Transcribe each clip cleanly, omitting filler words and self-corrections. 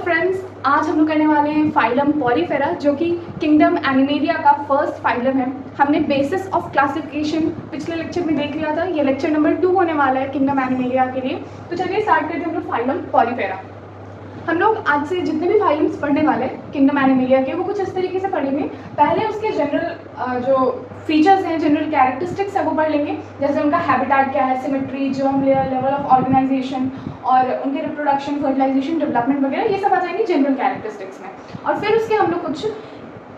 Friends, आज हम लोग करने वाले हैं फाइलम पॉलीफेरा, जो कि किंगडम एनिमेलिया का फर्स्ट फाइलम है। हमने बेसिस ऑफ क्लासिफिकेशन पिछले लेक्चर में देख लिया था। ये लेक्चर नंबर 2 होने वाला है किंगडम एनिमेलिया के लिए। तो चलिए स्टार्ट करते हैं हम लोग फाइलम पॉलीफेरा। हम लोग आज से जितने भी फाइलम्स पढ़ने वाले हैं किंगडम एनिमेलिया के, वो कुछ इस तरीके से पढ़ेंगे। पहले उसके जनरल जो फीचर्स हैं, जनरल कैरेक्टरिस्टिक्स है, वो पढ़ लेंगे। जैसे उनका हैबिटेट क्या है, symmetry, germ layer, level of organisation और उनके रिप्रोडक्शन, फर्टिलाइजेशन, डेवलपमेंट वगैरह, ये सब आ जाएंगे जनरल कैरेक्टरिस्टिक्स में। और फिर उसके हम लोग कुछ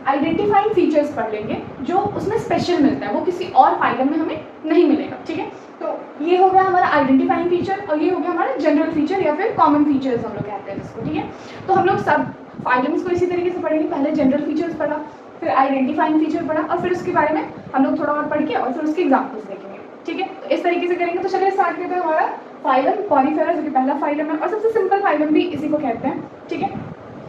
आइडेंटिफाइंग फीचर्स पढ़ लेंगे जो उसमें स्पेशल मिलता है, वो किसी और फाइलम में हमें नहीं मिलेगा। ठीक है, तो ये हो गया हमारा आइडेंटिफाइंग फीचर और ये हो गया हमारा जनरल फीचर या फिर कॉमन फीचर्स हम लोग कहते हैं जिसको। ठीक है, तो हम लोग सब फाइलम्स को इसी तरीके से पढ़ेंगे। पहले जनरल फीचर्स पढ़ा, फिर आइडेंटिफाइंग फीचर पढ़ा और फिर उसके बारे में हम लोग थोड़ा और पढ़ के और फिर उसके एग्जाम्पल्स देखेंगे। ठीक है, तो इस तरीके से करेंगे। तो चलिए स्टार्ट करते हैं हमारा फाइलम पॉलीफेरा, जो कि पहला फाइलम है और सबसे सिंपल फाइलम भी इसी को कहते हैं। ठीक है,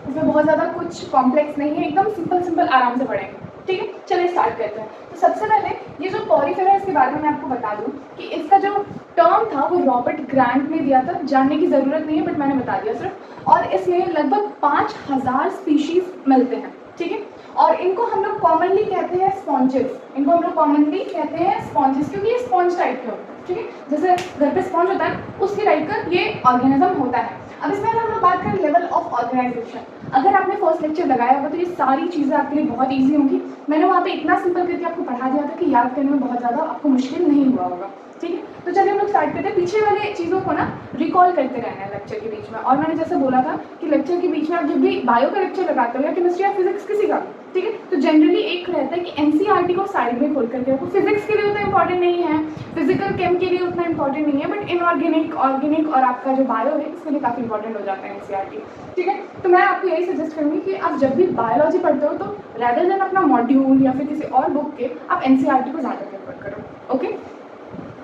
इसमें बहुत ज़्यादा कुछ कॉम्प्लेक्स नहीं है, एकदम सिंपल सिंपल आराम से पढ़ेंगे। ठीक है, चलिए स्टार्ट करते हैं। तो सबसे पहले ये जो पॉलीफेरा, इसके बारे में मैं आपको बता दूं कि इसका जो टर्म था वो रॉबर्ट ग्रांट ने दिया था। जानने की ज़रूरत नहीं है, बट मैंने बता दिया सिर्फ। और इसमें लगभग 5000 स्पीशीज मिलते हैं। ठीक है, और इनको हम लोग कॉमनली कहते हैं स्पॉन्जेस। इनको हम लोग कॉमनली कहते हैं स्पॉन्जेस, क्योंकि ये स्पॉन्ज टाइप के होते हैं। ठीक है, जैसे घर पे स्पॉन्ज होता है, उसके टाइप का ये ऑर्गेनिज्म होता है। अब इसमें अगर हम लोग बात करें लेवल ऑफ ऑर्गेनाइजेशन, अगर आपने फर्स्ट लेक्चर लगाया होगा तो ये सारी चीज़ें आपके लिए बहुत ईजी होंगी। मैंने वहाँ पे इतना सिंपल करके आपको पढ़ा दिया था कि याद करने में बहुत ज़्यादा आपको मुश्किल नहीं हुआ होगा। ठीक है, तो चलिए हम लोग स्टार्ट करते हैं। पीछे वाले चीज़ों को ना रिकॉल करते रहना है लेक्चर के बीच में। और मैंने जैसे बोला था कि लेक्चर के बीच में आप जब भी बायो का लेक्चर लगाते हो या केमिस्ट्री या फिजिक्स किसी का, ठीक है, तो जनरली एक रहता है कि एनसीईआरटी को साइड में खोल करके रखो। फिजिक्स के लिए उतना इंपॉर्टेंट नहीं है, फिजिकल केम के लिए उतना इंपॉर्टेंट नहीं है, बट इनऑर्गेनिक, ऑर्गेनिक और आपका जो बायो है इसके लिए काफ़ी इंपॉर्टेंट हो जाता है एनसीईआरटी। ठीक है, तो मैं आपको यही सजेस्ट करूँगी कि आप जब भी बायोलॉजी पढ़ते हो तो रैदर देन अपना मॉड्यूल या फिर किसी और बुक के, आप एनसीईआरटी को ज़्यादा प्रेफर करो। ओके,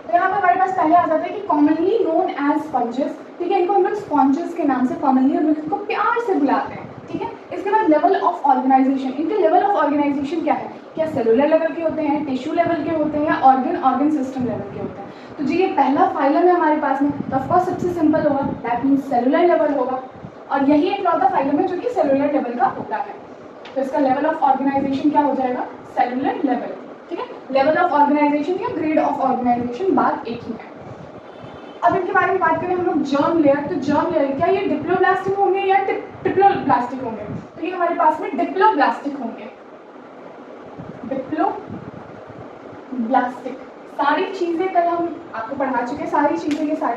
तो यहाँ पर हमारे पास पहले आ जाता है कि कॉमनली नोन एज स्पॉन्जेस। ठीक है, इनको हम लोग स्पॉन्जेस के नाम से कॉमनली हम लोग इनको प्यार से बुलाते हैं। ठीक है, इसके बाद लेवल ऑफ ऑर्गेनाइजेशन। इनके लेवल ऑफ ऑर्गेनाइजेशन क्या है, क्या सेलुलर लेवल के होते हैं, टिश्यू लेवल के होते हैं या ऑर्गन सिस्टम लेवल के होते हैं। तो जी ये पहला फाइलम है हमारे पास में, तो ऑफकोर्स सबसे सिंपल होगा, दैट मीन्स सेलुलर लेवल होगा। और यही एक लौता फाइलम है जो कि सेलुलर लेवल का होता है। तो इसका लेवल ऑफ ऑर्गेनाइजेशन क्या हो जाएगा, सेलुलर लेवल। ठीक है, लेवल ऑफ ऑर्गेनाइजेशन या ग्रेड ऑफ ऑर्गेनाइजेशन बात एक ही है। अब इनके बारे में बात करें हम लोग जर्म लेयर, तो जर्म लेयर क्या ये डिप्लोब्लास्टिक होंगे या ट्रिप्लोब्लास्टिक होंगे, तो ये हमारे पास में डिप्लोब्लास्टिक होंगे। डिप्लोब्लास्टिक सारी चीज़ें कल हम आपको पढ़ा चुके हैं, सारी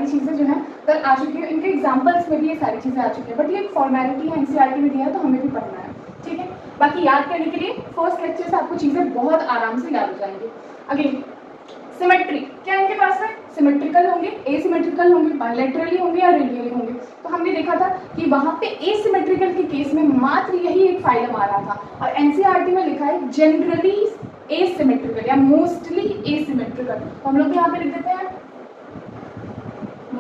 चीज़ें जो हैं कल आ चुकी हैं। इनके एग्जाम्पल्स में भी ये सारी चीज़ें आ चुकी हैं, बट ये एक फॉर्मेलिटी है, एनसीईआरटी में दिया है तो हमें भी पढ़ना है। ठीक है, बाकी याद करने के लिए फर्स्ट लेक्चर से आपको चीज़ें बहुत आराम से याद हो जाएंगी। अगेन सिमेट्री, क्या इनके पास में सिमेट्रिकल होंगे, एसिमेट्रिकल होंगे, बायलैटरली होंगे या रेडियली होंगे। तो हमने देखा था कि वहाँ पे एसिमेट्रिकल के केस में मात्र यही एक फाइलम आ रहा था, और एनसीईआरटी में लिखा है जनरली एसिमेट्रिकल या मोस्टली एसिमेट्रिकल। तो हम लोग यहाँ पे लिख देते हैं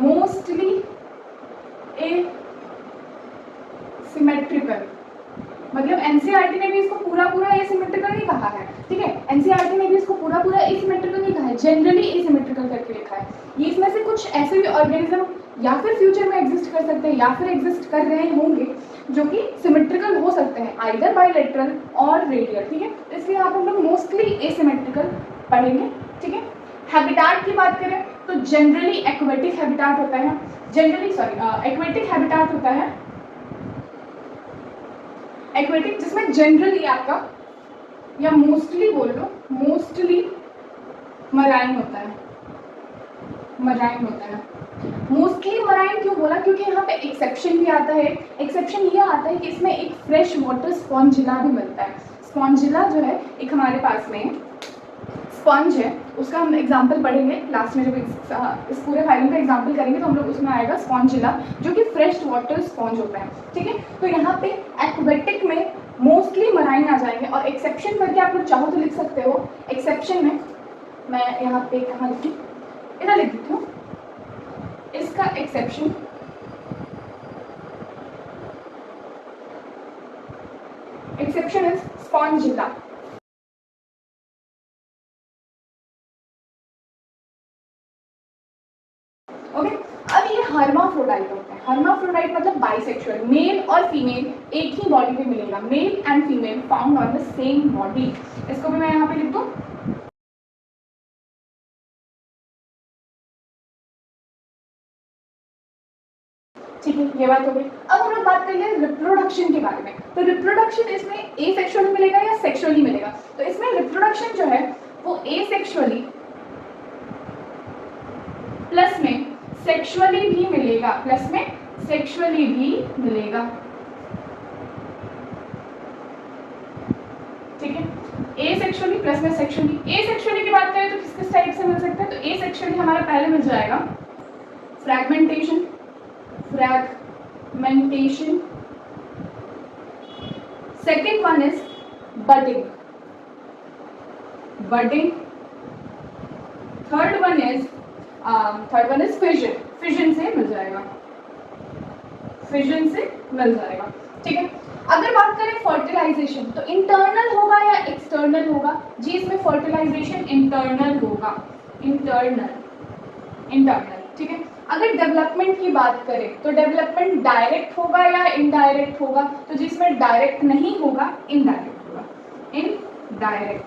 मोस्टली एसिमेट्रिकल। मतलब एनसीईआरटी ने भी इसको पूरा एसिमेट्रिकल नहीं कहा है। ठीक है, एनसीईआरटी ने भी इसको पूरा एसिमेट्रिकल नहीं कहा है, जनरली एसिमेट्रिकल करके लिखा है। ये इसमें से कुछ ऐसे भी ऑर्गेनिज्म या फिर फ्यूचर में एग्जिस्ट कर सकते हैं या फिर एग्जिस्ट कर रहे होंगे जो कि सिमेट्रिकल हो सकते हैं, आइदर बायलैटरल और रेडियल। ठीक है, इसलिए आप हम लोग मोस्टली एसिमेट्रिकल पढ़ेंगे। ठीक है, हैबिटेट की बात करें तो जनरली एक्वेटिक हैबिटेट होता है, एक्वेटिक हैबिटेट होता है एक्वेटिक, जिसमें जनरली आपका या मोस्टली बोल लो, मोस्टली मराइन होता है। मोस्टली मराइन क्यों बोला, क्योंकि यहाँ पे एक्सेप्शन भी आता है। एक्सेप्शन ये आता है कि इसमें एक फ्रेश वाटर स्पॉन्जिला भी मिलता है। स्पॉन्जिला जो है एक हमारे पास में स्पंज है, उसका हम एग्जाम्पल पढ़ेंगे लास्ट में, जब इस पूरे फाइलम का एग्जाम्पल करेंगे तो हम लोग उसमें आएगा स्पॉन्जिला, जो कि फ्रेश वाटर स्पॉन्ज होता है। ठीक है, तो यहाँ पे एक्वेटिक में मोस्टली मराइन आ जाएंगे, और एक्सेप्शन करके आप लोग चाहो तो लिख सकते हो। एक्सेप्शन में मैं यहाँ पे कहाँ लिखी, इधर लिख देती हूँ, इसका एक्सेप्शन इज स्पॉन्जिला। ओके, अब ये हर्माफ्रोडाइट होते हैं। हर्माफ्रोडाइट मतलब बाइसेक्सुअल, स्ट्रक्चर मेल और फीमेल एक ही बॉडी पे मिलेगा, male and female found on the same body. इसको भी मैं यहाँ पे लिख दूँ, ठीक है, ये बात हो गई। अब हम लोग बात करेंगे रिप्रोडक्शन के बारे में। तो रिप्रोडक्शन इसमें एसेक्सुअली मिलेगा या सेक्सुअली मिलेगा? तो इसमें रिप्रोडक्शन जो है वो एसेक्सुअली प्लस में सेक्सुअली भी मिलेगा, प्लस में सेक्सुअली भी मिलेगा, ठीक है। एसेक्सुअली प्लस में सेक्सुअली। एसेक्सुअली की बात करें तो किस किस टाइप से मिल सकता है? तो एसेक्सुअली हमारा पहले मिल जाएगा fragmentation, fragmentation. Second one is budding, budding. Third one is fission, fission से मिल जाएगा, फिजन से मिल जाएगा, ठीक है। अगर बात करें फर्टिलाइजेशन तो इंटरनल होगा या एक्सटर्नल होगा? जी इसमें फर्टिलाइजेशन इंटरनल होगा, इंटरनल, इंटरनल, ठीक है। अगर डेवलपमेंट की बात करें तो डेवलपमेंट डायरेक्ट होगा या इनडायरेक्ट होगा? तो जिसमें डायरेक्ट नहीं होगा इनडायरेक्ट होगा, इनडायरेक्ट।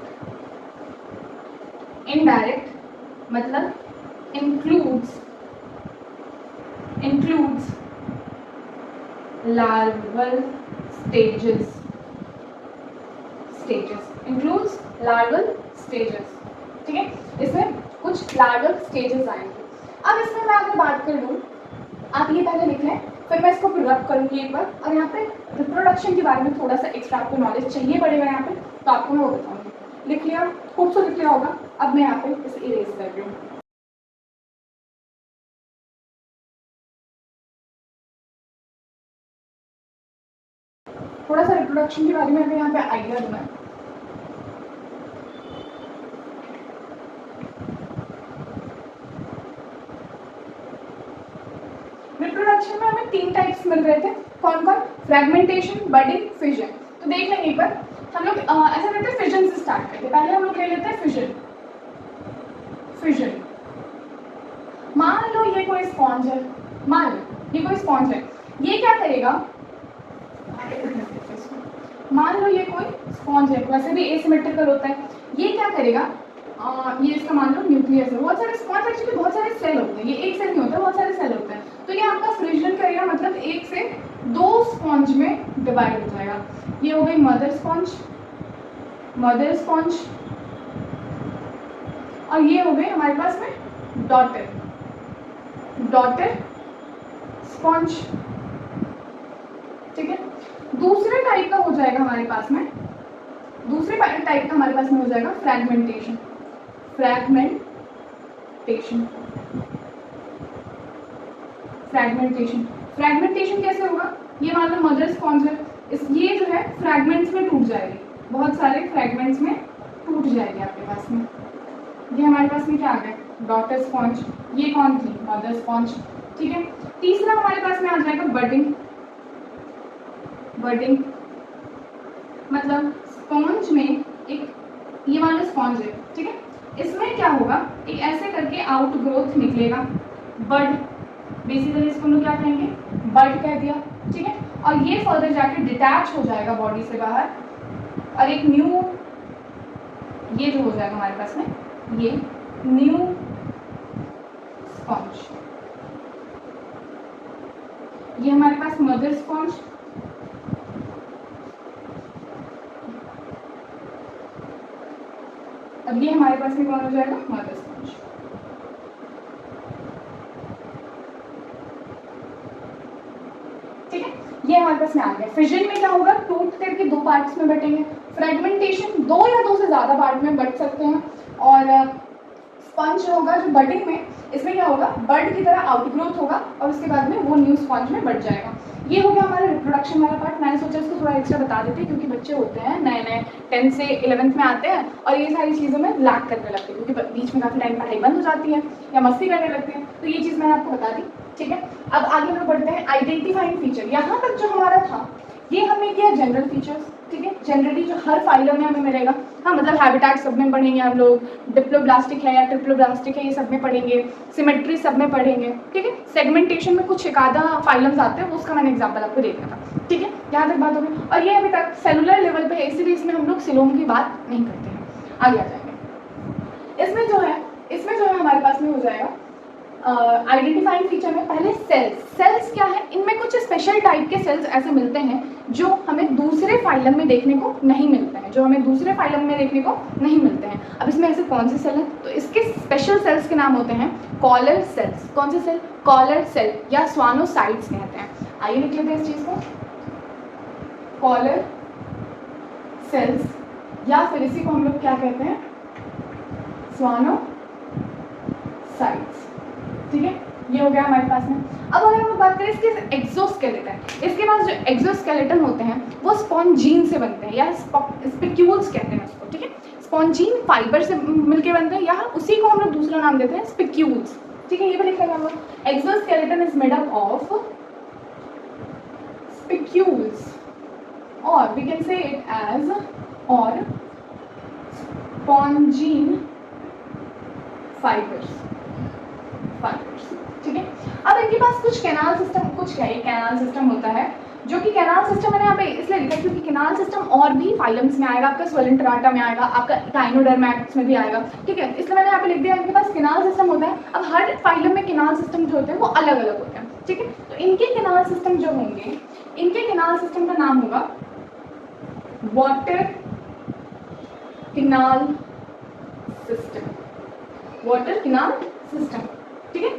इनडायरेक्ट मतलब includes larval stages, includes larval stages, ठीक है। इसमें कुछ larval stages आएंगे। अब इसमें मैं अगर बात कर लूँ, आप ये पहले लिख लें, फिर मैं इसको रब करूँगी एक बार, और यहाँ पे रिप्रोडक्शन के बारे में थोड़ा सा एक्स्ट्रा आपको नॉलेज चाहिए पड़ेगा यहाँ पे, तो आपको मैं वो बताऊँगी। लिख लिया, खूब से लिख लिया होगा। अब मैं यहाँ पे इसे इरेज कर रही हूँ। थोड़ा सा रिप्रोडक्शन के बारे में अगर यहाँ पे आइडिया दूँ मैं, रिप्रोडक्शन में हमें 3 टाइप्स मिल रहे थे। कौन कौन? Fragmentation, budding, fission. तो देख लेंगे एक बार। हम लोग ऐसा करते हैं, फिजन से स्टार्ट करते हैं। पहले हम लोग ले लेते हैं फिजन। फिजन, मान लो ये कोई स्पॉन्ज है, मान लो ये कोई स्पॉन्ज है, ये क्या करेगा? मान लो ये कोई स्पॉन्ज है, वैसे भी एसिमेट्रिकल होता है, ये क्या करेगा? ये इसका मान लो न्यूक्लियस है। बहुत सारे स्पॉन्ज एक्चुअली बहुत सारे सेल होते हैं, ये एक सेल नहीं होता, बहुत सारे सेल होते हैं। तो ये आपका फ्रिजन करेगा, मतलब 1 से 2 स्पॉन्ज में डिवाइड हो जाएगा। ये हो गई मदर स्पॉन्ज, मदर स्पॉन्ज, और ये हो गई हमारे पास में डॉटर, डॉटर स्पॉन्ज, ठीक है। दूसरे टाइप का हो जाएगा हमारे पास में, दूसरे टाइप का हमारे पास में हो जाएगा फ्रैगमेंटेशन, फ्रैगमेंटेशन, फ्रैगमेंटेशन। फ्रैगमेंटेशन कैसे होगा? ये मान लो मदर स्पॉन्ज है, ये जो है फ्रैगमेंट्स में टूट जाएगी, बहुत सारे फ्रैगमेंट्स में टूट जाएगी आपके पास में। ये हमारे पास में क्या आ गया? Daughter sponge. ये कौन थी? मदर स्पॉन्ज, ठीक है। तीसरा हमारे पास में आ जाएगा बडिंग, बडिंग मतलब स्पॉन्ज में एक, ये मान लो स्पॉन्ज है, ठीक है, इसमें क्या होगा? एक ऐसे करके आउट ग्रोथ निकलेगा, बड, बेसिकली इसको हम लोग क्या कहेंगे? बड कह दिया, ठीक है। और ये फर्दर जाके डिटैच हो जाएगा बॉडी से बाहर, और एक न्यू, ये जो हो जाएगा हमारे पास में, ये न्यू स्पॉन्ज। ये हमारे पास मदर स्पॉन्ज, अब ये हमारे पास में कौन हो जाएगा? Mother sponge. ठीक है, ये हमारे पास में आ गया। फिजन में क्या होगा? टूट करके 2 पार्ट्स में बटेंगे। फ्रेगमेंटेशन 2 या 2 से ज़्यादा पार्ट में बट सकते हैं। और स्पंज होगा जो बडिंग में, इसमें क्या होगा? बर्ड की तरह आउटग्रोथ होगा और उसके बाद में वो न्यू स्पंज में बढ़ जाएगा। ये हो गया हमारा रिप्रोडक्शन वाला पार्ट। मैंने सोचा इसको थोड़ा एक्स्ट्रा बता देते क्योंकि बच्चे होते हैं नए नए 10th से 11th में आते हैं और ये सारी चीज़ों में लैक करने लगते हैं क्योंकि बीच में काफ़ी टाइम पढ़ाई बंद हो जाती है या मस्ती करने लगते हैं। तो ये चीज़ मैंने आपको बता दी, ठीक है। अब आगे हम लोग बढ़ते हैं आइडेंटिफाइंग फीचर। यहाँ तक जो हमारा था ये हमने किया जनरल फीचर्स, ठीक है, जनरली जो हर फाइलम में हमें मिलेगा। हाँ, मतलब हैबिटेट सब में पढ़ेंगे हम लोग, डिप्लोब्लास्टिक है या ट्रिप्लोब्लास्टिक है ये सब में पढ़ेंगे, सिमेट्री सब में पढ़ेंगे, ठीक है। सेगमेंटेशन में कुछ एक आधा फाइलम्स आते हैं, उसका मैंने एग्जाम्पल आपको दे दिया था, ठीक है, यहाँ तक बात होगी। और ये अभी तक सेलुलर लेवल पे है, इसीलिए इसमें हम लोग सिलोम की बात नहीं करते हैं। आगे आ जाएंगे। इसमें जो है हमारे पास में हो जाएगा आइडेंटिफाइंग फीचर में पहले सेल्स क्या है, इनमें कुछ स्पेशल टाइप के सेल्स ऐसे मिलते हैं जो हमें दूसरे फाइलम में देखने को नहीं मिलते हैं, अब इसमें ऐसे कौन से सेल हैं, तो इसके स्पेशल सेल्स के नाम होते हैं कॉलर सेल्स। कौन से सेल? कॉलर सेल या स्वानोसाइट्स कहते हैं। आइए लिख लेते हैं इस चीज को, कॉलर सेल्स या फिर इसी को हम लोग क्या कहते हैं, स्वानोसाइट्स, ठीक है। ये हो गया हमारे पास में। अब अगर हम लोग बात करें इसके एक्सोस्केलेटन, इसके पास जो एक्सोस्केलेटन होते हैं वो स्पॉन्जीन से बनते हैं या स्पिक्यूल्स कहते हैं उसको, ठीक है। स्पॉन्जीन फाइबर से मिलके बनते हैं या उसी को हम लोग दूसरा नाम देते हैं स्पिक्यूल्स, ठीक है। ये भी लिख लेंगे हम लोग, exoskeleton is made up of spicules और we can say it as और स्पॉन्जीन फाइबर्स, ठीक है। अब इनके पास कुछ कैनाल सिस्टम, कुछ क्या है, कैनाल सिस्टम होता है, जो कि कैनाल सिस्टम मैंने यहाँ पे इसलिए लिखा है क्योंकि कैनाल सिस्टम और भी फाइलम्स में आएगा, आपका स्वेलेंटराटा में आएगा, आपका गाइनोडर्मेट्स में भी आएगा, ठीक है। इसलिए मैंने यहाँ पे लिख दिया इनके पास कैनाल सिस्टम होता है। अब हर फाइलम में कैनाल सिस्टम जो होते हैं वो अलग अलग होते हैं, ठीक है। तो इनके कैनाल सिस्टम जो होंगे, इनके कैनाल सिस्टम का नाम होगा water canal system, water canal system, ठीक है।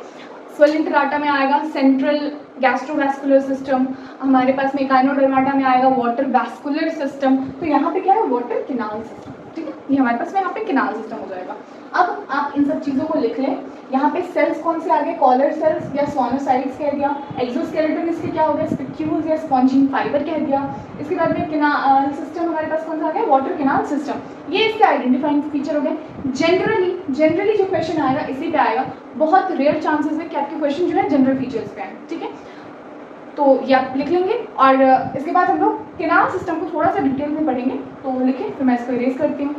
स्वेलेंटराटा में आएगा सेंट्रल गैस्ट्रोवैस्कुलर सिस्टम, हमारे पास में गाइनोडर्माटा में आएगा वाटर वैस्कुलर सिस्टम। तो यहाँ पे क्या है, वाटर कैनाल सिस्टम, ठीक है। ये हमारे पास में यहाँ पे कैनाल सिस्टम हो जाएगा। अब आप इन सब चीज़ों को लिख लें। यहाँ पे सेल्स कौन से आ गए, कॉलर सेल्स या स्वानोसाइट्स कह दिया, एक्सोस्केलेटन इसके क्या हो गया, स्पिक्यूल्स या स्पॉन्जीन फाइबर कह दिया। इसके बाद में कैनाल सिस्टम हमारे पास कौन सा आ गया, वाटर कैनाल सिस्टम। ये इसके आइडेंटिफाइंग फीचर हो गए। जनरली जो क्वेश्चन आएगा इसी पे आएगा, बहुत रेयर चांसेस है कि आपके क्वेश्चन जो है जनरल फीचर्स पे आए, ठीक है। तो ये आप लिख लेंगे और इसके बाद हम लोग कैनाल सिस्टम को थोड़ा सा डिटेल में पढ़ेंगे, तो लिखें, फिर मैं इसको इरेज करती हूँ।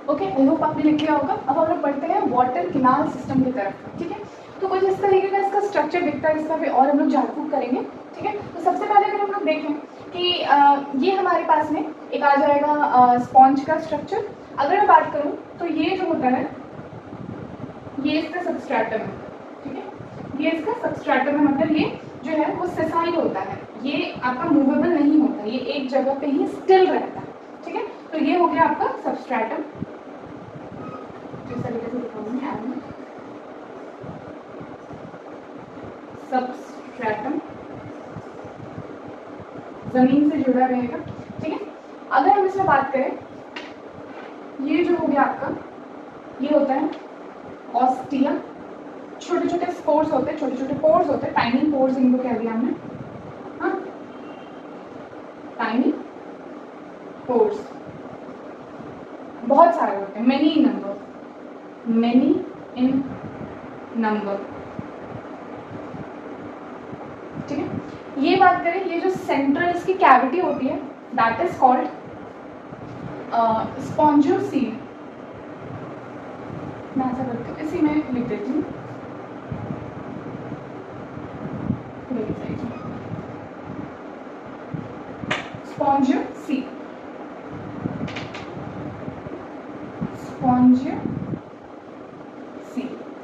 ओके, आई होप आपने लिख लिया होगा। अब हम लोग पढ़ते हैं वाटर कैनाल सिस्टम की तरफ, ठीक है। तो कुछ इस तरीके का इसका स्ट्रक्चर दिखता है, इसका भी और हम लोग झाड़फूक करेंगे, ठीक है। तो सबसे पहले अगर हम लोग देखें कि ये हमारे पास में एक आ जाएगा स्पॉन्ज का स्ट्रक्चर। अगर मैं बात करूँ तो ये जो होता है ये इसका सबस्ट्रेटम है, ठीक है। ये इसका सबस्ट्रेटम है, मतलब ये जो है वो सेसाइल होता है, ये आपका मूवेबल नहीं होता, ये एक जगह पे ही स्टिल रहता है, ठीक है। तो ये हो गया आपका सबस्ट्रेटम, जिस तरीके से दिखाऊंगी सबस्ट्रेटम जमीन से जुड़ा रहेगा, ठीक है। अगर हम इसमें बात करें, ये जो हो गया आपका, ये होता है ऑस्टिया, छोटे छोटे स्पोर्स होते हैं, छोटे छोटे पोर्स होते हैं, टाइनी पोर्स इनको कह दिया हमने, हाँ, टाइनी पोर्स बहुत सारे होते हैं, मेनी इन नंबर, ठीक है। ये बात करें, ये जो सेंट्रल इसकी कैविटी होती है दैट इज कॉल्ड स्पॉन्जोसील। मैं ऐसा करती हूँ, इसी में लिख देती हूँ, स्पॉन्जोसील,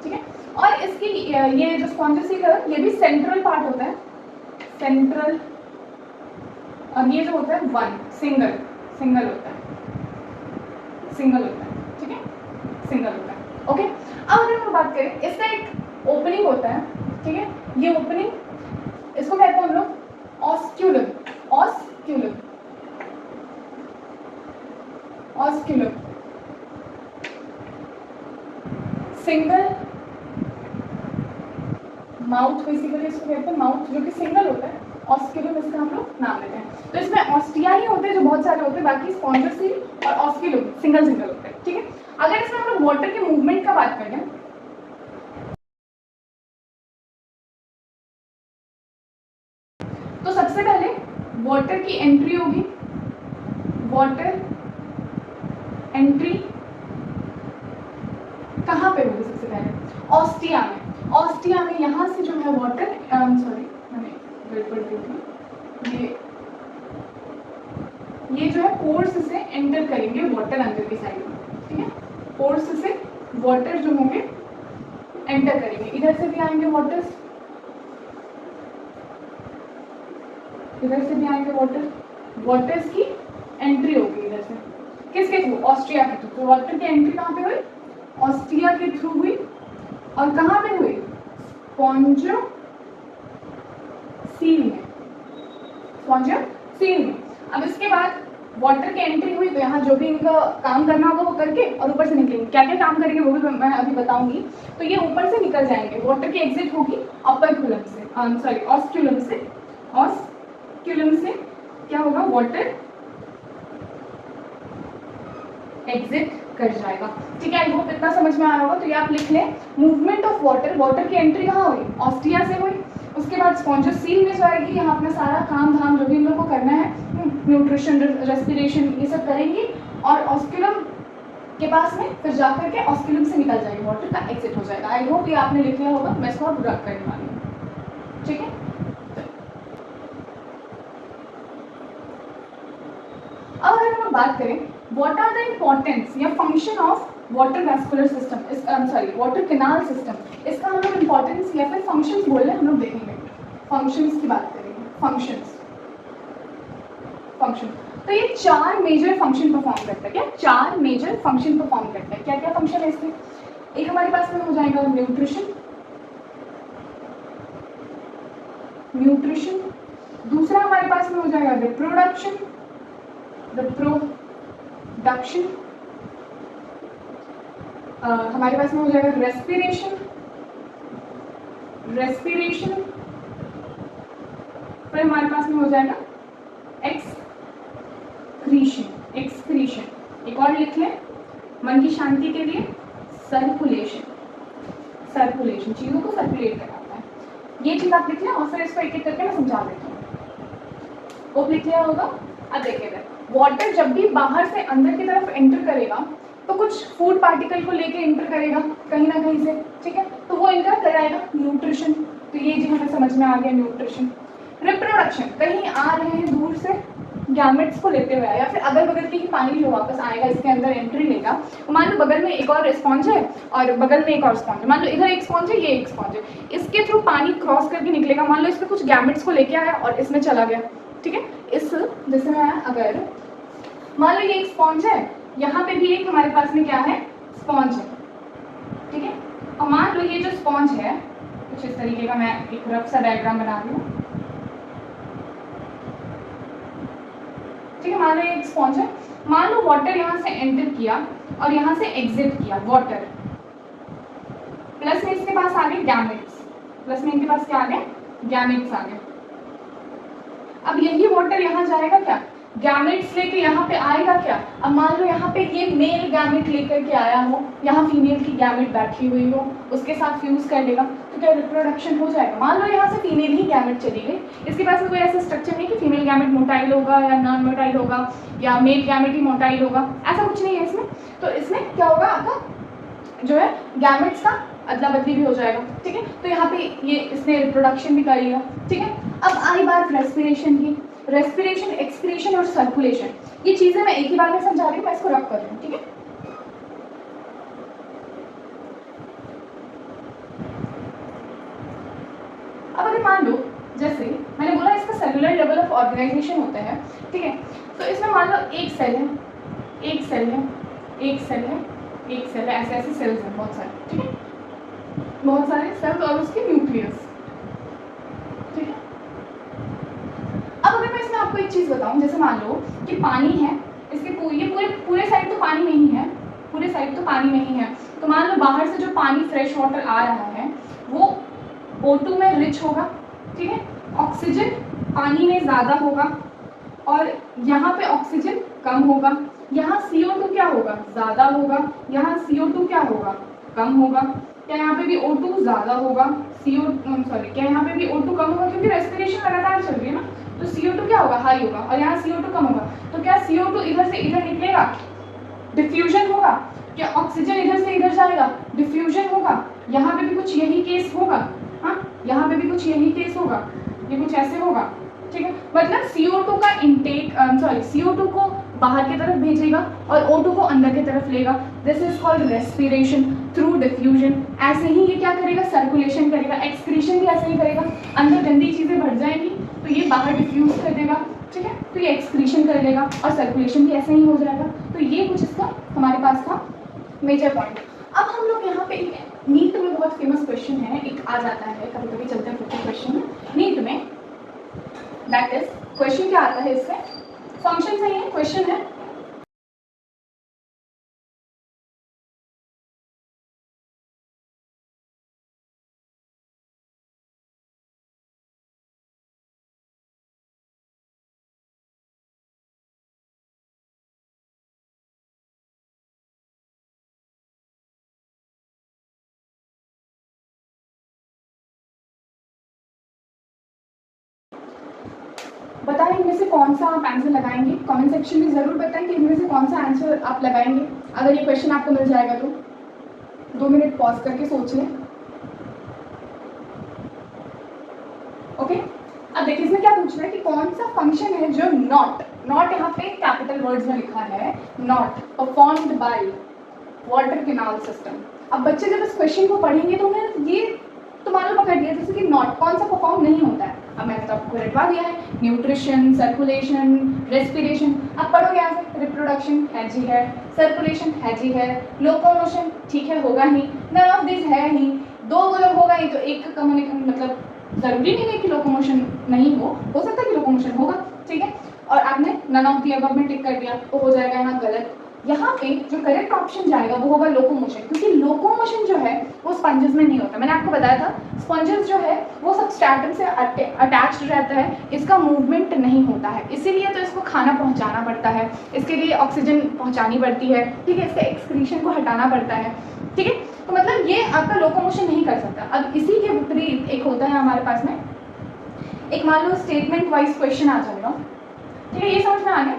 ठीक है। और इसकी ये जो स्पॉन्जोसील है ये भी सेंट्रल पार्ट होता है, सेंट्रल, और ये जो होता है वन सिंगल होता है, ठीक है, सिंगल होता है, ओके। अब अगर हम बात करें, इसका एक ओपनिंग होता है, ठीक है। ये ओपनिंग इसको कहते हैं हम लोग ऑस्क्यूलम, सिंगल माउथ, बेसिकली इसको कहते हैं माउथ, जो कि सिंगल होता है, ऑस्क्यूलम इसका हम लोग नाम लेते हैं। तो इसमें ऑस्टिया ही होते हैं जो बहुत सारे होते हैं, बाकी स्पॉन्जोसील और ऑस्क्यूलम सिंगल होते हैं, ठीक है। अगर इसमें हम लोग वाटर के मूवमेंट का बात करें, पहले वाटर की एंट्री होगी, वाटर एंट्री कहाँ पे होगी? सबसे पहले ऑस्टिया में। ऑस्टिया में यहाँ से जो है वाटर, सॉरी मैंने गड़बड़ दी थी, ये जो है पोर्स से एंटर करेंगे वाटर अंदर की साइड में, ठीक है। पोर्स से वाटर जो होंगे एंटर करेंगे, इधर से भी आएंगे वाटर्स, इधर से भी आएंगे वाटर, वाटर्स की एंट्री होगी इधर से, किसके थ्रू? ऑस्ट्रिया के थ्रू। तो वाटर की एंट्री कहाँ पे हुई? ऑस्ट्रिया के थ्रू हुई, और कहाँ पे हुई? स्पॉन्जो सील में, स्पॉन्जो सील में। अब इसके बाद वाटर की एंट्री हुई, तो यहाँ जो भी इनका काम करना होगा वो करके और ऊपर से निकलेंगे। क्या क्या काम करेंगे वो भी मैं अभी बताऊंगी। तो ये ऊपर से निकल जाएंगे, वाटर की एग्जिट होगी अपर क्यूलम से, सॉरी ऑस्क्यूलम से, ऑस्क्यूलम से क्या होगा? वाटर एग्जिट कर जाएगा, ठीक है। आई होप इतना समझ में आया होगा। तो ये आप लिख लें, मूवमेंट ऑफ वाटर, वाटर की एंट्री कहाँ हुई? ऑस्ट्रिया से हुई, उसके बाद स्पॉन्जोसील में जाएगी, यहाँ अपना सारा काम धाम जो भी इन लोगों को करना है, न्यूट्रिशन, रेस्पिरेशन, ये सब करेंगी, और ऑस्क्यूलम के पास में फिर जाकर के ऑस्क्यूलम से निकल जाएगी, वाटर का एग्जिट हो जाएगा। आई होप ये आपने लिख लिया होगा, मैं इसको अब रब करने वाली हूँ, ठीक है। अब अगर हम बात करें व्हाट आर द इम्पोर्टेंस या function of water vascular system, sorry water canal system, इसका हम लोग इम्पोर्टेंस या फिर फंक्शंस बोल रहे हैं, हम लोग देखेंगे। फंक्शंस की बात करेंगे, फंक्शंस, फंक्शन। तो ये 4 मेजर फंक्शन परफॉर्म करता है। क्या? 4 मेजर फंक्शन परफॉर्म करता है। क्या क्या फंक्शन है इसके? एक हमारे पास में हो जाएगा न्यूट्रिशन, न्यूट्रिशन। दूसरा हमारे पास में हो जाएगा रिप्रोडक्शन, रिप्रोडक्शन। हमारे पास में हो जाएगा रेस्पिरेशन, रेस्पिरेशन। फिर हमारे पास में हो जाएगा एक्सक्रीशन, एक्सक्रीशन। एक और लिख लें मन की शांति के लिए, सर्कुलेशन, सर्कुलेशन, चीजों को सर्कुलेट कराता है। ये चीज आप लिख लें और फिर इसको एक एक करके मैं समझा देता हूँ। वो लिख लिया होगा। अब देखिएगा, वाटर जब भी बाहर से अंदर की तरफ एंटर करेगा तो कुछ फूड पार्टिकल को लेके एंटर करेगा कहीं ना कहीं से, ठीक है। तो वो इनका कराएगा न्यूट्रिशन। तो ये जी हमें समझ में आ गया, न्यूट्रिशन। रिप्रोडक्शन, कहीं आ रहे हैं दूर से गैमेट्स को लेते हुए, या फिर अगल बगल की ही पानी जो वापस आएगा इसके अंदर एंट्री लेगा। मान लो बगल में एक और स्पॉन्ज है और बगल में एक और स्पॉन्ज है, मान लो इधर एक स्पॉन्ज है, ये एक स्पॉन्ज है, इसके थ्रू पानी क्रॉस करके निकलेगा। मान लो इसमें कुछ गैमेट्स को लेके आया और इसमें चला गया, ठीक है। इस जैसे मैं अगर मान लो ये एक स्पॉन्ज है, यहाँ पे भी एक हमारे पास में क्या है? स्पॉन्ज है, ठीक है। और मान लो ये जो स्पॉन्ज है कुछ इस तरीके का, मैं एक रफ सा डायग्राम बना रही हूँ, ठीक है। मान लो एक स्पॉन्ज है, मान लो वाटर यहाँ से एंटर किया और यहाँ से एग्जिट किया वाटर, प्लस में इसके पास आ गए गैमेट्स, प्लस में इनके पास क्या आ गए? गैमेट्स आ गए। अब यही वाटर यहाँ जाएगा क्या? गैमेट्स लेके यहाँ पे आएगा क्या? अब मान लो यहाँ पे ये मेल गैमेट लेकर के आया हो, यहाँ फीमेल की गैमेट बैठी हुई हो, उसके साथ फ्यूज कर लेगा, तो क्या रिप्रोडक्शन हो जाएगा? मान लो यहाँ से फीमेल ही गैमेट चली गई, इसके पास में कोई ऐसा स्ट्रक्चर नहीं कि फीमेल गैमेट मोटाइल होगा या नॉन मोटाइल होगा या मेल गैमेट ही मोटाइल होगा, ऐसा कुछ नहीं है इसमें। तो इसमें क्या होगा? आपका जो है गैमेट्स का अदला बदली भी हो जाएगा, ठीक है। तो यहाँ पे ये इसने रिप्रोडक्शन भी कर लिया, ठीक है। अब आई बात रेस्पिरेशन की। रेस्पिरेशन, एक्सक्रीशन और सर्कुलेशन, ये चीजें मैं एक ही बार में समझा रही हूँ, मैं इसको रब कर रही हूँ, ठीक है। अब अगर मान लो जैसे मैंने बोला इसका सेलुलर लेवल ऑफ ऑर्गेनाइजेशन होता है, ठीक है। तो इसमें मान लो एक सेल है, एक सेल है, एक सेल है, एक सेल है, ऐसे ऐसे सेल्स हैं बहुत सारे, ठीक है। बहुत सारे सेल्स और उसके न्यूक्लियस, ठीक है। अब अगर मैं इसमें आपको एक चीज बताऊं, जैसे मान लो कि पानी है, इसके पूरे साइड तो पानी नहीं है, पूरे साइड तो पानी नहीं है। तो मान लो बाहर से जो पानी फ्रेश वाटर आ रहा है वो O2 में रिच होगा, ठीक है। ऑक्सीजन पानी में ज़्यादा होगा और यहाँ पे ऑक्सीजन कम होगा। यहाँ CO2 क्या होगा? ज़्यादा होगा। यहाँ CO2 क्या होगा? कम होगा। क्या यहाँ पे भी O2 ज़्यादा होगा? क्या यहाँ पे भी O2 कम होगा? क्योंकि रेस्पिरेशन लगातार चल रही है ना, तो हवा ही होगा, और यहाँ CO2 कम होगा, तो क्या CO2 इधर से इधर निकलेगा, डिफ्यूजन होगा। क्या ऑक्सीजन इधर से इधर जाएगा, डिफ्यूजन होगा। यहाँ पे भी कुछ यही केस होगा, हाँ यहाँ पे भी कुछ यही केस होगा, ये कुछ ऐसे होगा, ठीक है। मतलब CO2 का इंटेक CO2 को बाहर की तरफ भेजेगा और O2 को अंदर की तरफ लेगा। This is called respiration through diffusion. ऐसे ही ये क्या करेगा, सर्कुलेशन करेगा। एक्सक्रीशन भी ऐसे ही करेगा, अंदर गंदी चीज़ें भर जाएंगी तो ये बाहर डिफ्यूज कर देगा, ठीक है। तो ये एक्सक्रीशन कर लेगा और सर्कुलेशन भी ऐसे ही हो जाएगा। तो ये कुछ इसका हमारे पास था मेजर पॉइंट। अब हम लोग यहाँ पे एक नीट में बहुत फेमस क्वेश्चन है, एक आ जाता है कभी कभी चलते हैं क्वेश्चन नीट में, दैट इज क्वेश्चन क्या आता है इससे, फंक्शन सही है, क्वेश्चन है बताएं इनमें से कौन सा आप आंसर लगाएंगे। कमेंट सेक्शन में ज़रूर बताएं कि इनमें से कौन सा आंसर आप लगाएंगे। अगर ये क्वेश्चन आपको मिल जाएगा तो 2 मिनट पॉज करके सोच लें। ओके, अब देखिए इसमें क्या पूछ रहा है कि कौन सा फंक्शन है जो नॉट यहाँ पे कैपिटल वर्ड्स में लिखा है, not performed by water canal system. अब बच्चे जब इस क्वेश्चन को पढ़ेंगे तो उन्हें ये तो मालूम पकड़ लिया जैसे कि नॉट कौन सा परफॉर्म नहीं होता है। अब मैंने तो आपको रटवा दिया है, न्यूट्रिशन, सर्कुलेशन, रेस्पिरेशन। अब पढ़ोगे यहाँ से, रिप्रोडक्शन है जी है, सर्कुलेशन है जी है, लोकोमोशन ठीक है होगा ही, नन ऑफ दिस है ही, 2 जब होगा ही तो एक का कम मतलब जरूरी नहीं है कि लोकोमोशन नहीं हो सकता है कि लोकोमोशन होगा, ठीक है। और आपने नन ऑफ दी अबव में टिक कर दिया तो हो जाएगा यहाँ गलत। यहाँ पे जो करेक्ट ऑप्शन जाएगा वो होगा लोकोमोशन, क्योंकि लोकोमोशन जो है वो स्पंजेस में नहीं होता। मैंने आपको बताया था स्पंजेस जो है वो सबस्ट्रेटम से अटैच्ड रहता है, इसका मूवमेंट नहीं होता है, इसीलिए तो इसको खाना पहुंचाना पड़ता है, इसके लिए ऑक्सीजन पहुंचानी पड़ती है, ठीक है, इसके एक्सक्रीशन को हटाना पड़ता है, ठीक है। तो मतलब ये आपका लोकोमोशन नहीं कर सकता। अब इसी के विपरीत एक होता है हमारे पास में, एक मान लो स्टेटमेंट वाइज क्वेश्चन आ जाएगा, ठीक है, ये समझ में आ गया।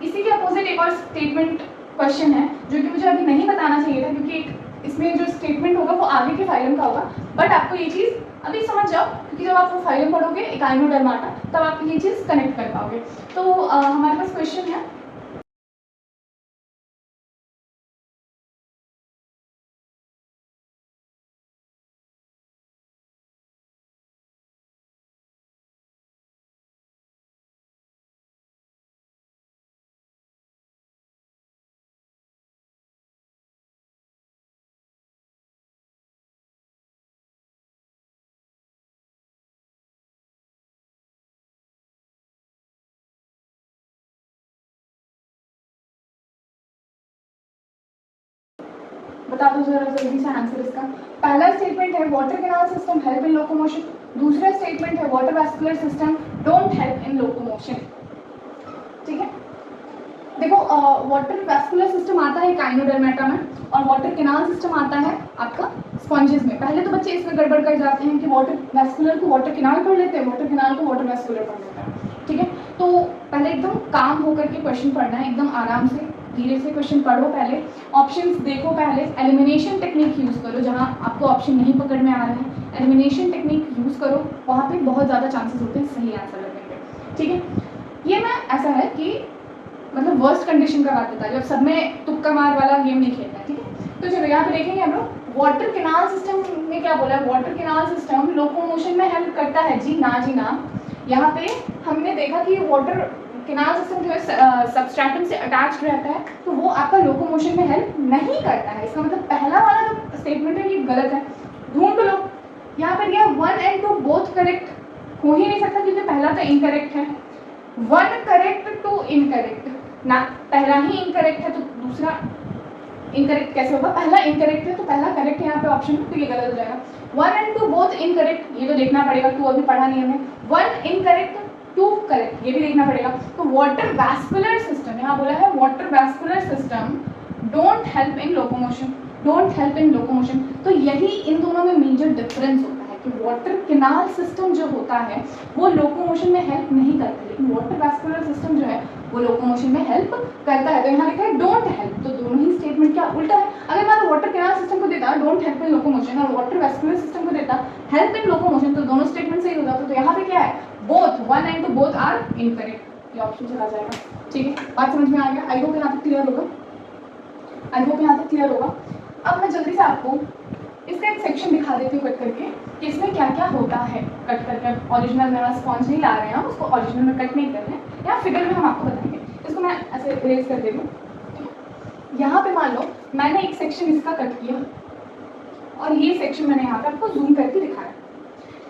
इसी के अपोजिट एक और स्टेटमेंट क्वेश्चन है जो कि मुझे अभी नहीं बताना चाहिए था, क्योंकि एक इसमें जो स्टेटमेंट होगा वो आगे के फाइलम का होगा, बट आपको ये चीज़ अभी समझ जाओ, क्योंकि जब आप वो फाइलम पढ़ोगे एकाइनोडर्माटा तब आप ये चीज़ कनेक्ट कर पाओगे। तो हमारे पास क्वेश्चन है, बता दो जरा जल्दी से आंसर इसका। पहला स्टेटमेंट है water canal system help in locomotion, दूसरा स्टेटमेंट है water vascular system don't help in locomotion, ठीक है। देखो वाटर वैस्कुलर सिस्टम आता है काइनोडर्मेटा में और वाटर कैनाल सिस्टम आता है आपका स्पॉन्जेस में। पहले तो बच्चे इसमें गड़बड़ कर जाते हैं कि वाटर वैस्कुलर को वाटर कैनाल पढ़ लेते हैं, वाटर कैनाल को वाटर वैस्कुलर पढ़ लेते हैं, ठीक है। तो पहले एकदम काम होकर के क्वेश्चन पढ़ना है, एकदम आराम से धीरे से क्वेश्चन पढ़ो, पहले ऑप्शंस देखो, पहले एलिमिनेशन टेक्निक यूज़ करो, जहाँ आपको ऑप्शन नहीं पकड़ में आ रहे हैं एलिमिनेशन टेक्निक यूज़ करो, वहाँ पे बहुत ज़्यादा चांसेस होते हैं सही आंसर लगने के, ठीक है। ये मैं ऐसा है कि मतलब वर्स्ट कंडीशन का बात बता रही हूँ, अब सब में तुक्का मार वाला गेम नहीं खेलना है, ठीक है। तो चलो यहाँ पे देखेंगे हम लोग वाटर कैनाल सिस्टम में क्या बोला है, वाटर कैनाल सिस्टम लोकोमोशन में हेल्प करता है जी ना जी ना। यहाँ पे हमने देखा कि वाटर कैनाल सिस्टम जो है सबस्ट्रेटम से अटैच्ड रहता है, तो वो आपका लोकोमोशन में हेल्प नहीं करता है। इसका मतलब पहला वाला जो स्टेटमेंट है ये गलत है, ढूंढ लो। यहाँ पर क्या 1 and 2 बोथ करेक्ट हो ही नहीं सकता, क्योंकि पहला तो इनकरेक्ट है, 1 करेक्ट 2 इनकरेक्ट ना, पहला ही इनकरेक्ट है तो दूसरा इनकरेक्ट कैसे होगा, पहला इनकरेक्ट है तो पहला करेक्ट है यहाँ पे ऑप्शन में, तो ये गलत हो जाएगा। 1 and 2 बोथ इनकरेक्ट, ये तो देखना पड़ेगा, 2 अभी पढ़ा नहीं हमें। 1 इनकरेक्ट 2 करेक्ट, ये भी देखना पड़ेगा। तो वाटर वैस्कुलर सिस्टम, यहाँ बोला है water vascular system don't help in locomotion, don't help in locomotion. तो यही इन दोनों में मेजर डिफरेंस होता है कि वाटर कैनाल सिस्टम जो होता है वो लोकोमोशन में हेल्प नहीं करता, लेकिन वाटर वैस्कुलर सिस्टम जो है वो लोकोमोशन में हेल्प करता है। तो यहाँ लिखा है डोंट हेल्प, तो दोनों ही स्टेटमेंट क्या उल्टा है। अगर मैं वाटर कैनाल सिस्टम को देता डोंट हेल्प इन लोकोमोशन और वाटर वैस्कुलर सिस्टम को देता हेल्प इन लोकोमोशन, तो दोनों स्टेटमेंट सही हो जाता। तो यहाँ पे क्या है, both, one and two both are incorrect, ये ऑप्शन चला जाएगा। ठीक है, बात समझ में आ गया? आई होप यहाँ तक क्लियर होगा, आई होप यहाँ तक क्लियर होगा। अब मैं जल्दी से आपको इसका एक सेक्शन दिखा देती हूँ कट करके कि इसमें क्या क्या होता है। कट करके ओरिजिनल में स्पॉन्ज नहीं ला रहे हैं हम, उसको ओरिजिनल में कट नहीं कर रहे हैं, या फिगर में हम आपको बताएंगे। इसको मैं ऐसे इरेज कर दे दूँ। यहाँ पे मान लो मैंने एक सेक्शन इसका कट किया और ये सेक्शन मैंने यहाँ पे आपको जूम करके दिखाया।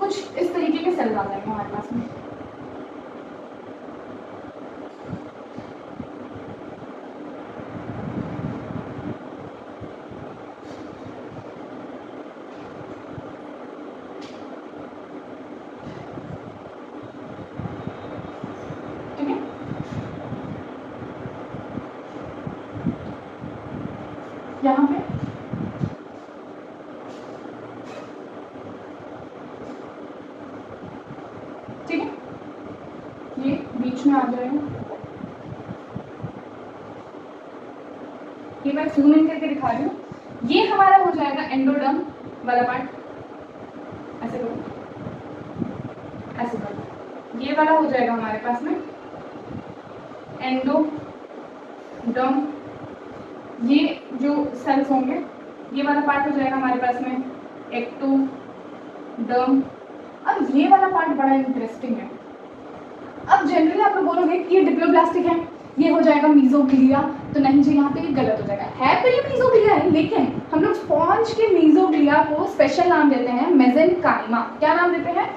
कुछ इस तरीके के सेल्स आ जाएंगे हमारे पास में। यहाँ पे ठीक है, ये बीच में आ जाएगा। ये मैं जूम इन करके दिखा रही हूँ। ये हमारा हो जाएगा एंडोडर्म वाला पार्ट, ऐसे करो, ऐसे करो। ये वाला हो जाएगा हमारे पास में एंडोडर्म। ये जो सेल्स होंगे ये वाला पार्ट हो जाएगा हमारे पास में एक्टोडर्म। अब ये वाला पार्ट बड़ा इंटरेस्टिंग है। अब जनरली आप लोग बोलोगे कि ये डिप्लोब्लास्टिक है, ये हो जाएगा मीजोग्लिया, तो नहीं जी, यहाँ पे ये गलत हो जाएगा। है तो ये मीजोग्लिया है, लेकिन हम लोग स्पॉन्ज के मीजोग्लिया को स्पेशल नाम देते हैं मेसेनकाइमा। क्या नाम देते हैं?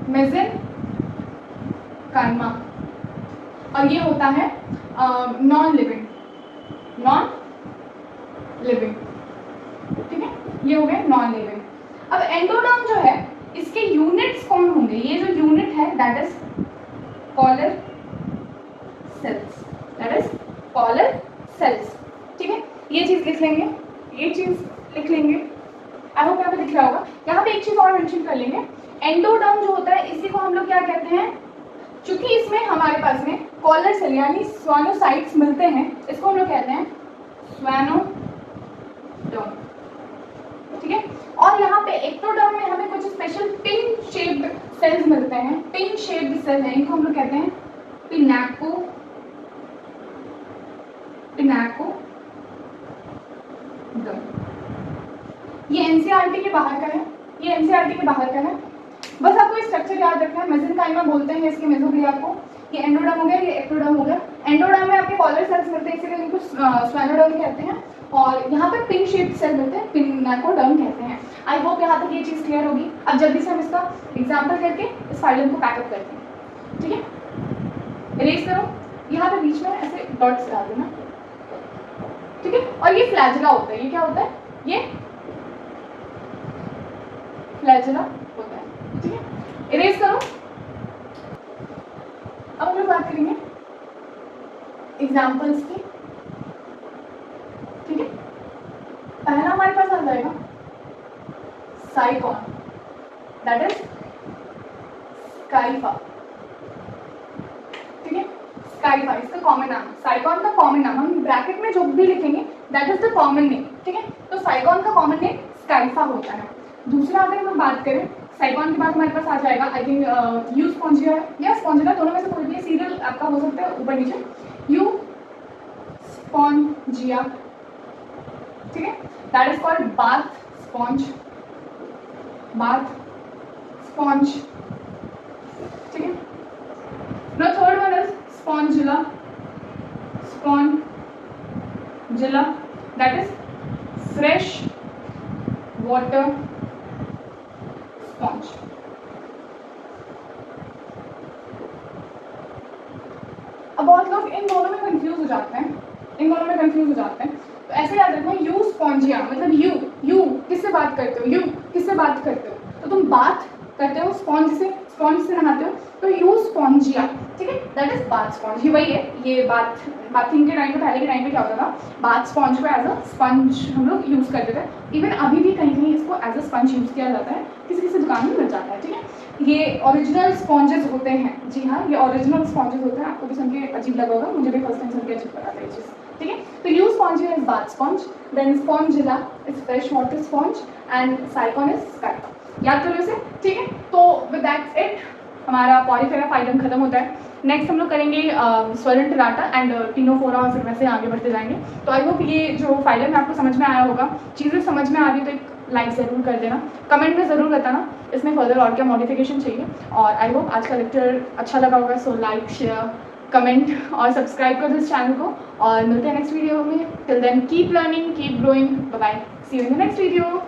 मेसेनकाइमा। और ये होता है नॉन लिविंग, ठीक है, ये हो गए नॉन लिविंग। अब एंडोडर्म जो है इसके यूनिट्स कौन होंगे? ये जो यूनिट है दैट इज कॉलर सेल्स, ठीक है। ये चीज लिख लेंगे, ये चीज लिख लेंगे। आई होप यहाँ पे दिख रहा होगा। यहाँ पे एक चीज और मेंशन कर लेंगे, एंडोडर्म जो होता है इसी को हम लोग क्या कहते हैं, क्योंकि इसमें हमारे पास में कॉलर सेल यानी स्वानोसाइट्स मिलते हैं, इसको हम लोग कहते हैं स्वानोडर्म, ठीक है। और यहाँ पे एक्टोडर्म में हमें कुछ स्पेशल पिन शेप्ड सेल्स मिलते हैं, पिन शेप्ड सेल है, इनको हम लोग कहते हैं पिनाकोडर्म। ये एनसीईआरटी के बाहर का है, ये एनसीईआरटी के बाहर का है। बस आपको ये स्ट्रक्चर याद रखना है। मेसेनकाइमा बोलते हैं इसके मेसोग्लिया को। ये एंडोडर्म हो गया, ये एक्टोडर्म हो गया। एंडोडर्म में आपके कॉलर सेल्स मिलते हैं, इसीलिए इनको स्वानोडर्म कहते हैं। और यहाँ पे पिन शेप्ड सेल मिलते हैं, पिनाकोडर्म कहते हैं। आई होप यहाँ तक ये चीज़ क्लियर होगी। अब जल्दी से हम इसका एग्जाम्पल करके इस फाइलम को पैकअप करते हैं, ठीक है। इरेज करो, यहाँ पे बीच में ऐसे डॉट्स डाल देना, ठीक है। और ये फ्लैजेला होता है, ये क्या होता है? ये फ्लैजेला होता है, ठीक है। इरेज करो। अब हम लोग बात करेंगे एग्जाम्पल्स की, ठीक है। पहला हमारे पास आ जाएगा साइकॉन, दैट इज स्काइफा, ठीक है। स्काइफा इसका कॉमन नाम, साइकॉन का कॉमन नाम, हम ब्रैकेट में जो भी लिखेंगे that is the common name, ठीक है। तो साइकॉन का कॉमन नेम स्काइफा होता है। दूसरा अगर हम बात करें साइकॉन के बाद हमारे पास आ जाएगा आई थिंक यू स्पॉन्जिया या स्पॉन्जिया, दोनों में से कोई भी सीरियल आपका हो सकता है ऊपर नीचे। यू स्पॉन्जिया, ठीक है, that is called bath sponge, ठीक है। Now third one is Spongilla, that is fresh water sponge. अब बहुत लोग इन दोनों में कंफ्यूज हो जाते हैं, तो ऐसे याद रखना, यू स्पॉन्जिया मतलब यू किससे बात करते हो, तो तुम बात करते हो, स्पॉन्ज से नहाते हो तो यूज स्पॉन्जिया, ठीक है, दैट इज बाथ स्पॉन्ज। ये वही है, ये बाथिंग के टाइम पे, पहले के टाइम पे क्या होता था, बाथ स्पॉन्ज को एज अ स्पंज हम लोग यूज़ करते थे। इवन अभी भी कहीं कहीं इसको एज अ स्पंज यूज़ किया जाता है, किसी किसी दुकान में मिल जाता है, ठीक है। ये ओरिजिनल स्पॉन्जेस होते हैं, जी हाँ, ये ओरिजिनल स्पॉन्जेस होते हैं। आपको भी सुन के अजीब लगा होगा, मुझे भी फर्स्ट टाइम सुन के अजीब लगा था ये चीज़, ठीक है। तो Euspongia is bath sponge, then Spongilla is fresh water sponge and Sycon is scalp. याद करो इसे, ठीक है। तो विद दैट्स इट, हमारा पॉरीफेरा फाइलम खत्म होता है। नेक्स्ट हम लोग करेंगे स्वरंटराटा एंड टिनोफोरा और फिर वैसे आगे बढ़ते जाएंगे। तो आई होप ये जो फाइलम है आपको समझ में आया होगा। चीज़ें समझ में आ रही तो एक लाइक ज़रूर कर देना, कमेंट में ज़रूर बताना इसमें फर्दर और क्या मॉडिफिकेशन चाहिए। और आई होप आज का लेक्चर अच्छा लगा होगा। सो लाइक, शेयर, कमेंट और सब्सक्राइब करो इस चैनल को, और मिलते हैं नेक्स्ट वीडियो में। Till then keep learning, keep growing, bye bye, see you in the next video.